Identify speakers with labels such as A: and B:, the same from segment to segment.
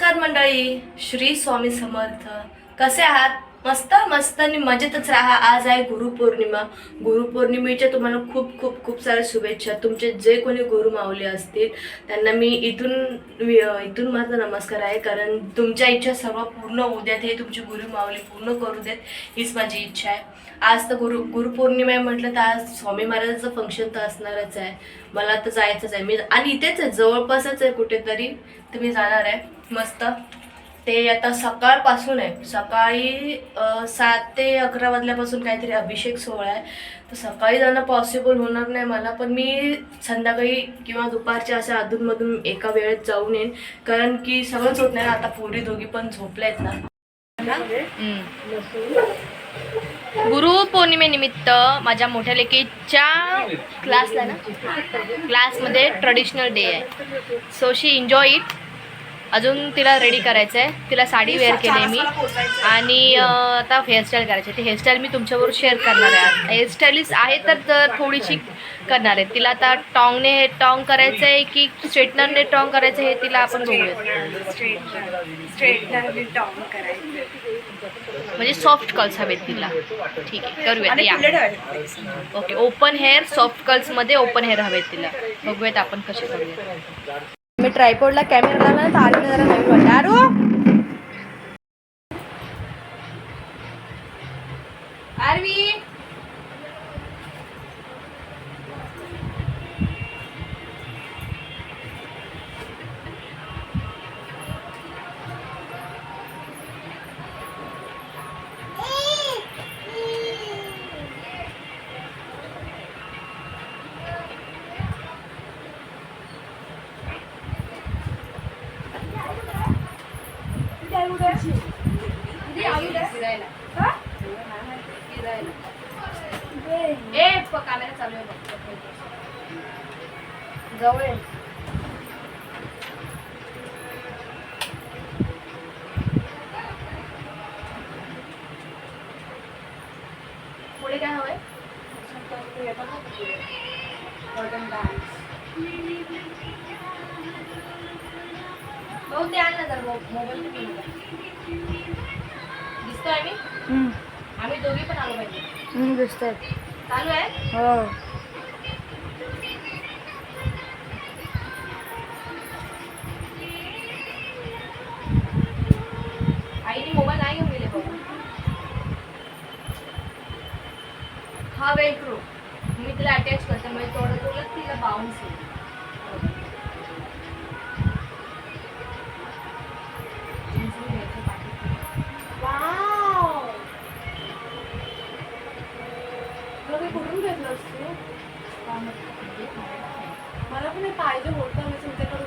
A: नमस्कार मंडळी, श्री स्वामी समर्थ. कसे आहात? मस्त मस्त आणि मजेतच राहा. आज आहे गुरुपौर्णिमा. गुरुपौर्णिमेच्या तुम्हाला खूप खूप खूप साऱ्या शुभेच्छा. तुमचे जे कोणी गुरु माऊली असतील त्यांना मी इथून माझा नमस्कार आहे, कारण तुमच्या इच्छा सर्व पूर्ण होऊ द्यात, हे तुमची गुरु माऊली पूर्ण करू देत, हीच माझी इच्छा आहे. आज तर गुरुपौर्णिमा आहे म्हटलं तर आज स्वामी महाराजांचं फंक्शन तर असणारच आहे. मला तर जायचंच आहे. मी आणि इथेच आहे, जवळपासच आहे कुठेतरी, तर मी जाणार आहे मस्त. ते आता सकाळपासून आहे, सकाळी 7 ते 11 वाजल्यापासून काहीतरी अभिषेक सोहळा आहे. तर सकाळी जाणं पॉसिबल होणार नाही मला, पण मी संध्याकाळी किंवा दुपारच्या अशा अधूनमधून एका वेळेत जाऊन येईन, कारण की सगळंच होत नाही ना. आता पोरी दोघी पण झोपल्या आहेत ना. गुरुपौर्णिमेनिमित्त माझ्या मोठ्या लेकीच्या क्लासमध्ये ट्रेडिशनल डे आहे, सो शी एन्जॉय इट. अजून तिला रेडी करायचं आहे, तिला साडी वेअर केली आहे मी, आणि आता हेअरस्टाईल करायची. ती हेअरस्टाईल मी तुमच्याबरोबर शेअर करणार आहे. हेअरस्टाईलिस्ट आहे तर थोडीशी करणार आहे. तिला आता टॉंग करायचं आहे की स्ट्रेटनरने टॉंग करायचं हे तिला आपण बघूया.
B: स्ट्रेटनरने टॉंग करायचं,
A: म्हणजे सॉफ्ट कर्ल्स हवेत तिला. ठीक आहे, करूयात या. ओके, ओपन हेअर, सॉफ्ट कर्ल्समध्ये ओपन हेअर हवेत तिला. बघूयात आपण कसे करूयात. मी ट्रायपॉडला कॅमेरा लावला तर आरवी जरा नवीन वाटतं. आरवी कॅमेरा चालू आहे जवळ. पुढे काय हवंय? भाऊ ते आण ना जर मोबाईल दिसतोय. आम्ही दोघी पण आलो पाहिजे.
B: दिसतंय.
A: चालू आहे.
B: हो,
A: आईने मोबाईल नाही घेऊन गेले बघा. हा वेल्क्रो मी तिला अटॅच करते, म्हणजे थोडं तिला बाउन्स होईल.
B: कुठून घेतलं असतो? मला पण पाहिजे होतं, मी तुमच्याकडून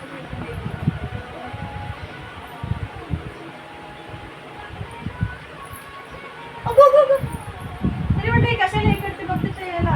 A: तरी म्हटलं कशाला हे करते बघते ते याला.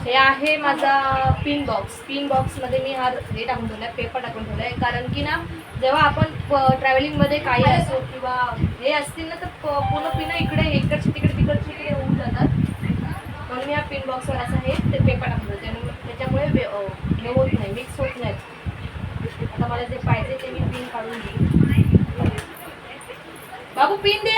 A: हे आहे माझा पिन बॉक्समध्ये मी हा हे टाकून ठेवला आहे, पेपर टाकून ठेवला आहे, कारण की ना जेव्हा आपण ट्रॅव्हलिंगमध्ये काही असो किंवा हे असतील ना, तर पूर्ण पिनं इकडे इकडचे तिकडे होऊन जातात. म्हणून मी हा पिन बॉक्सवर असं हे ते पेपर टाकून ठेवते, त्याच्यामुळे हे होत नाही, मिक्स होत नाही. आता मला जे पाहिजे ते मी पिन काढून घेईन. बाबू pin they.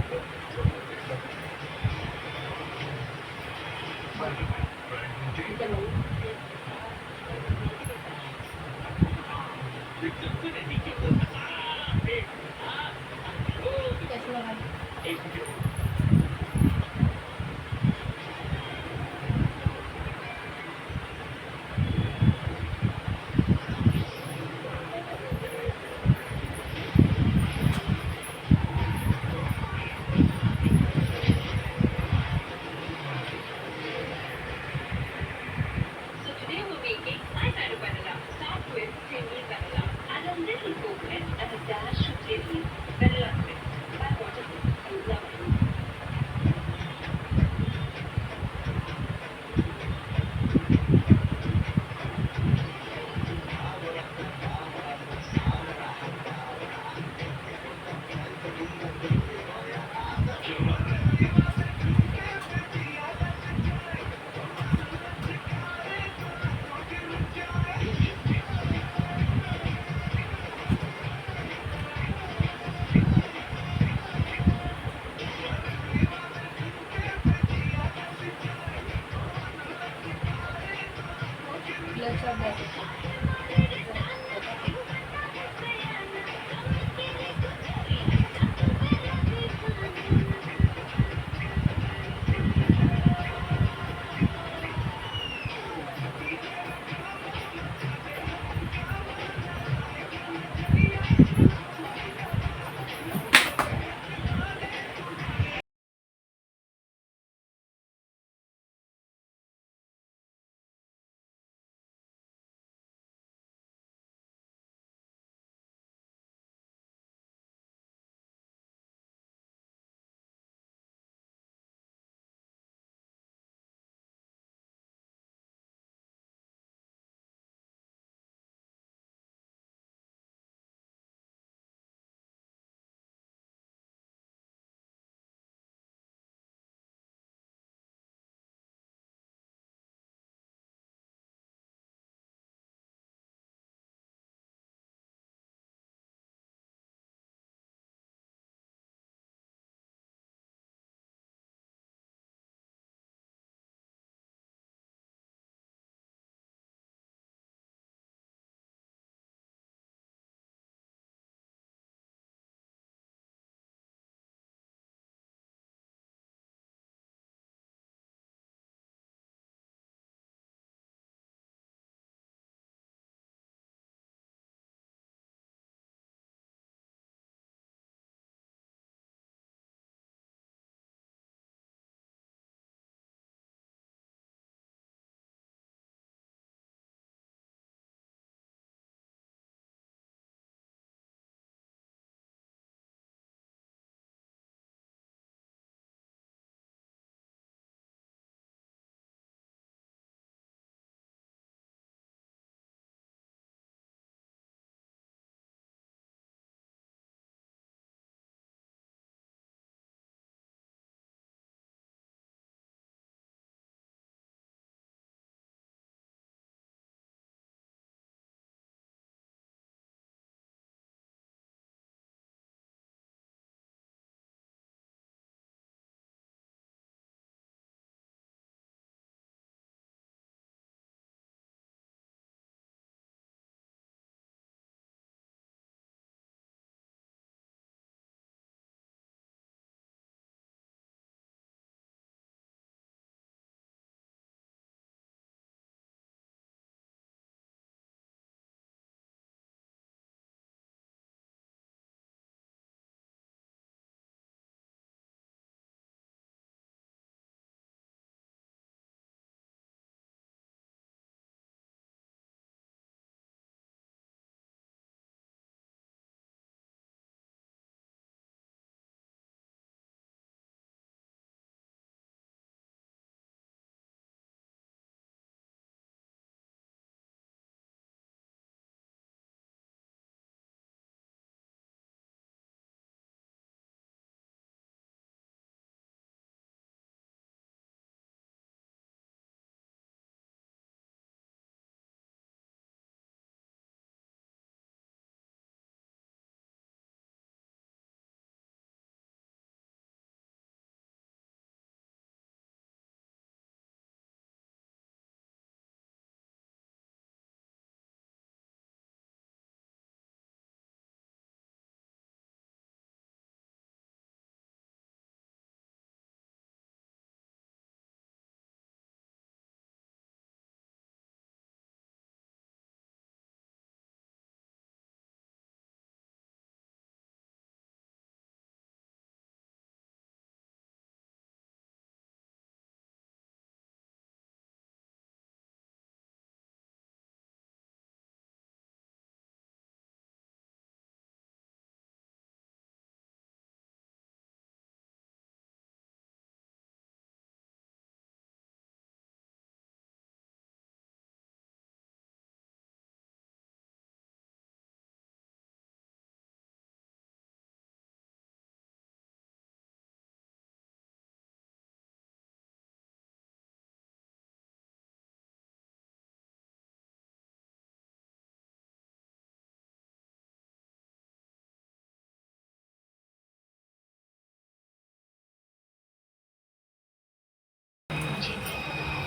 C: So today we're making eyeliner vanilla. Start with creamy vanilla. Add a little coconut and a dash of chili. Vanilla twist. My water is lovely.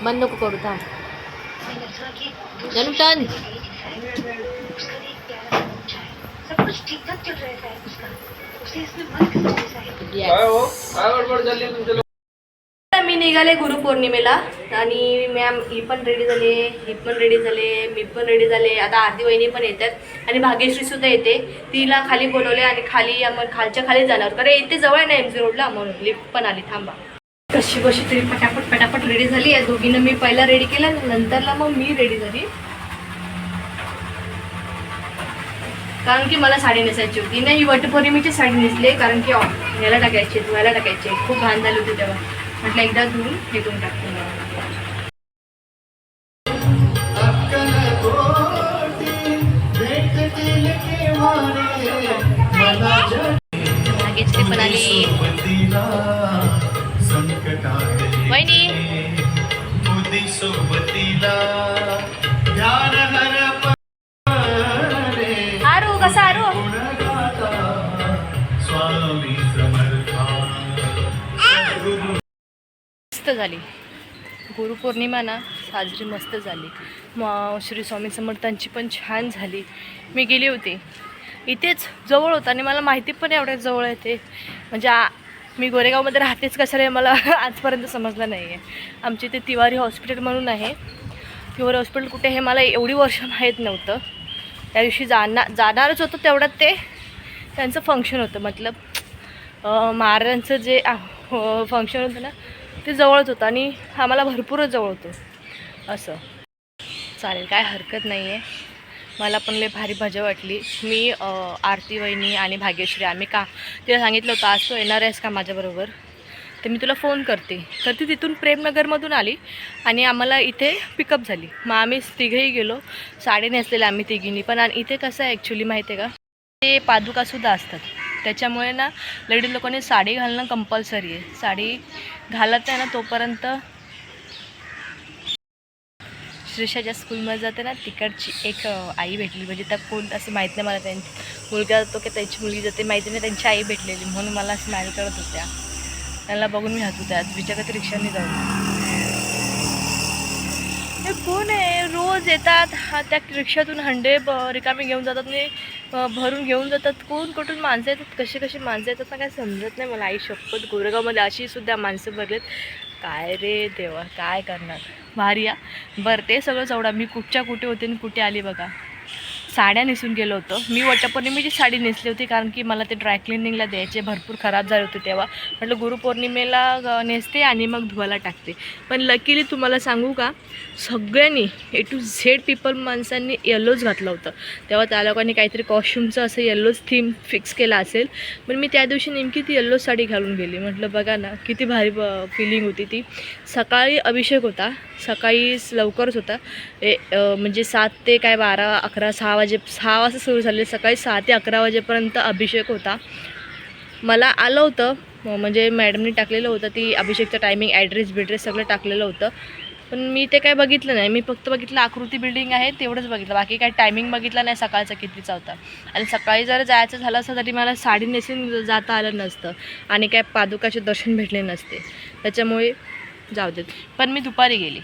A: बंद नको करू थांब. जानू टर्न. मी निघाले गुरुपौर्णिमेला आणि मॅम ही पण रेडी झाली, ही पण रेडी झाले, मी पण रेडी झाले. आता आरती वहिनी पण येतात आणि भाग्यश्री सुद्धा येते. तिला खाली बोलवले आणि खाली खालच्या खाली जाणार कारण इथे जवळ नाही एमजी रोडला, म्हणून लिफ्ट पण आली. थांबा. कशी तरी पटापट रेडी झाली. या दोघीनं मी पहिला रेडी केला, नंतरला मग मी रेडी झाली कारण की मला साडी नेसायची होती. नाही, ही वटपौर्णिमेची साडी नेसली कारण की ह्याला टाकायची, धुवायला टाकायची. खूप घाण झाली होती तेव्हा, म्हटलं एकदा धुवून हे करून टाकते. भाग्यश्री पण आली. वहिनी आरू कसा आरू मस्त झाली गुरुपौर्णिमा ना, साजरी मस्त झाली. श्री स्वामी समर्थांची पण छान झाली. मी गेली होती, इथेच जवळ होतं आणि मला माहिती पण एवढ्या जवळ आहे ते. म्हणजे मी गोरेगावमध्ये राहतेच कशाला मला आजपर्यंत समजलं नाही आहे. आमच्या इथे तिवारी हॉस्पिटल म्हणून आहे. तिवारी हॉस्पिटल कुठे हे मला एवढी वर्ष माहीत नव्हतं. त्या दिवशी जाणारच होतं, तेवढ्यात ते त्यांचं फंक्शन होतं. मतलब महाराजांचं जे फंक्शन होतं ना, ते जवळच होतं आणि आम्हाला भरपूरच जवळ होतं. असं चालेल, काय हरकत नाही आहे. मला पण लय भारी मजा वाटली. मी आरती वहिनी आणि भाग्यश्री आम्ही तिला सांगितलं होतं आज तू येणार आहेस का माझ्याबरोबर, तर मी तुला फोन करते. तर ती तिथून प्रेमनगरमधून आली आणि आम्हाला इथे पिकअप झाली. मग आम्ही तिघेही गेलो. साडी नेसलेल्या आम्ही तिघींनी पण. आणि इथे कसं आहे ॲक्च्युली माहिती आहे का, ते पादुकासुद्धा असतात. त्याच्यामुळे ना लेडीज लोकांनी साडी घालणं कंपल्सरी आहे. साडी घालत आहे ना तोपर्यंत. श्रीषा ज्या स्कूलमध्ये जाते ना तिकडची एक आई भेटली. म्हणजे त्या कोण असं माहीत नाही मला, त्यांची मुलगा जातो की त्यांची मुलगी जाते माहिती नाही, त्यांची आई भेटलेली म्हणून मला स्माईल करत होत्या. त्यांना बघून मी हसू त्यात विचारत रिक्षाने जाऊन हे कोण आहे. रोज येतात त्या रिक्षातून हंडे रिकामी घेऊन जातात आणि भरून घेऊन जातात. कोण कुठून माणसं येतात, कशी माणसं येतात ना काय समजत नाही मला. आई शपथ गोरेगावमध्ये अशी सुद्धा माणसं भरलेत. काय रे देवा, काय करणार. भारी या. बरं ते सगळं चवडा मी कुठच्या कुठे होते आणि कुठे आली बघा. साड्या नेसून गेलो होतो मी. वटपौर्णिमेची साडी नेसली होती कारण की मला ते ड्रायक्लिनिंगला द्यायचे, भरपूर खराब झाले होते तेव्हा. म्हटलं गुरुपौर्णिमेला नेसते आणि मग धुवायला टाकते. पण लकीली तुम्हाला सांगू का, सगळ्यांनी A to Z पीपल माणसांनी येल्लोच घातलं होतं. तेव्हा त्या लोकांनी काहीतरी कॉस्ट्युमचं असं येल्लोच थीम फिक्स केला असेल. पण मी त्या दिवशी नेमकी ती येल्लो साडी घालून गेली. म्हटलं बघा ना किती भारी फिलिंग होती ती. सकाळी अभिषेक होता, सकाळी लवकरच होता. म्हणजे 7 ते काय 12, 11, 6 वाजता सुरू झाले. सकाळी 6 ते 11 वाजेपर्यंत अभिषेक होता. मला आलं होतं, म्हणजे मॅडमनी टाकलेलं होतं ती अभिषेकचं टायमिंग, ॲड्रेस सगळं टाकलेलं होतं. पण मी ते काय बघितलं नाही. मी फक्त बघितलं आकृती बिल्डिंग आहे तेवढंच बघितलं, बाकी काय टायमिंग बघितला नाही सकाळचा कितीचा होता. आणि सकाळी जर जायचं झालं असतं तरी मला साडी नेसून जाता आलं नसतं आणि काय पादुकाचे दर्शन भेटले नसते. त्याच्यामुळे जाऊ देत. पण मी दुपारी गेली.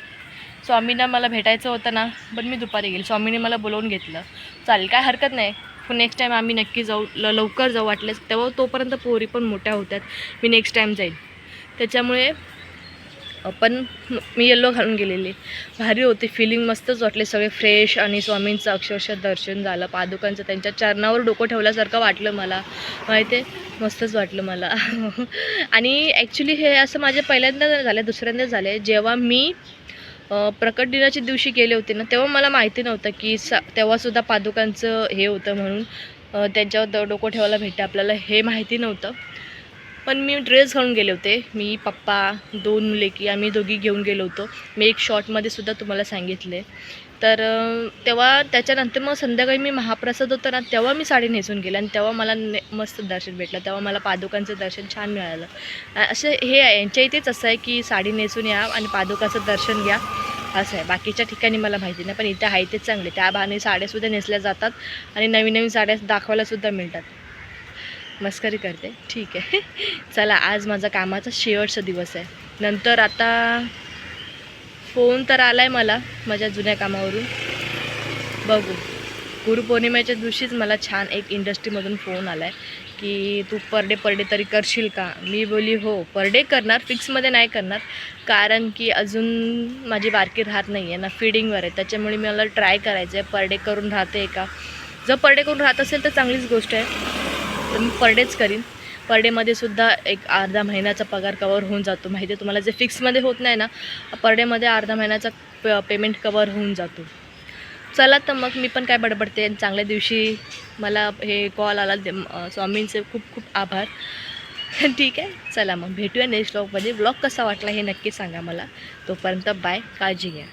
A: स्वामींना मला भेटायचं होतं ना, पण मी दुपारी गेली. स्वामीने मला बोलवून घेतलं. चालेल, काय हरकत नाही. नेक्स्ट टाईम आम्ही नक्की जाऊ, लवकर जाऊ वाटल्यास. तेव्हा तोपर्यंत पोरी पण मोठ्या होत्यात. मी नेक्स्ट टाईम जाईल. त्याच्यामुळे पण मी येल्लो घालून गेलेली. भारी होती, फिलिंग मस्तच वाटले. सगळे फ्रेश आणि स्वामींचं अक्षरशः दर्शन झालं. पादुकांचं त्यांच्या चरणावर डोकं ठेवल्यासारखं वाटलं मला. माहिती आहे, मस्तच वाटलं मला. आणि ॲक्च्युली हे असं माझ्या पहिल्यांदा झालं, दुसऱ्यांदा झालं. जेव्हा मी प्रकट दिनाच्या दिवशी गेले होते ना, तेव्हा मला माहिती नव्हतं की तेव्हासुद्धा पादुकांचं हे होतं म्हणून त्यांच्यावर डोकं ठेवायला भेटतं आपल्याला, हे माहिती नव्हतं. पण मी ड्रेस घालून गेले होते. मी, पप्पा, 2 मुले की आम्ही दोघी घेऊन गेलो होतो. मी एक शॉर्टमध्ये सुद्धा तुम्हाला सांगितले. तर तेव्हा त्याच्यानंतर मग संध्याकाळी मी महाप्रसाद होता ना, तेव्हा मी साडी नेसून गेले आणि तेव्हा मला मस्त दर्शन भेटलं. तेव्हा मला पादुकांचं दर्शन छान मिळालं. असं हे आहे, यांच्या इथेच असं आहे की साडी नेसून या आणि पादुकाचं दर्शन घ्या, असं आहे. बाकीच्या ठिकाणी मला माहिती नाही, पण इथे आहे तेच चांगले. त्या बहाने साड्यासुद्धा नेसल्या जातात आणि नवीन साड्या दाखवायलासुद्धा मिळतात. मस्करी करते, ठीक आहे. चला, आज माझा कामाचा शेवटचा दिवस आहे. नंतर आता फोन तर आलाय मला माझ्या जुन्या कामावरून. बघू, गुरुपौर्णिमेच्या दिवशीच मला छान एक इंडस्ट्रीमधून फोन आला आहे की तू पर डे तरी करशील का. मी बोली हो, पर डे करणार, फिक्समध्ये नाही करणार, कारण की अजून माझी बारकी राहत नाही आहे ना, फीडिंगवर आहे. त्याच्यामुळे मला ट्राय करायचं आहे पर डे करून राहते का. जर पर डे करून राहत असेल तर चांगलीच गोष्ट आहे, तर मी पर डेच करीन. पर डेमध्ये सुद्धा एक अर्धा महिन्याचा पगार कवर होऊन जातो. माहिती आहे तुम्हाला, जे फिक्समध्ये होत नाही ना, पर डेमध्ये अर्धा महिन्याचा पेमेंट कवर होऊन जातो. चला तर मग मी पण काय बडबडते. चांगल्या दिवशी मला हे कॉल आला, स्वामींचे खूप खूप आभार. ठीक आहे, चला मग भेटूया नेक्स्ट व्लॉगमध्ये. व्लॉग कसा वाटला हे नक्की सांगा मला. तोपर्यंत बाय, काळजी घ्या.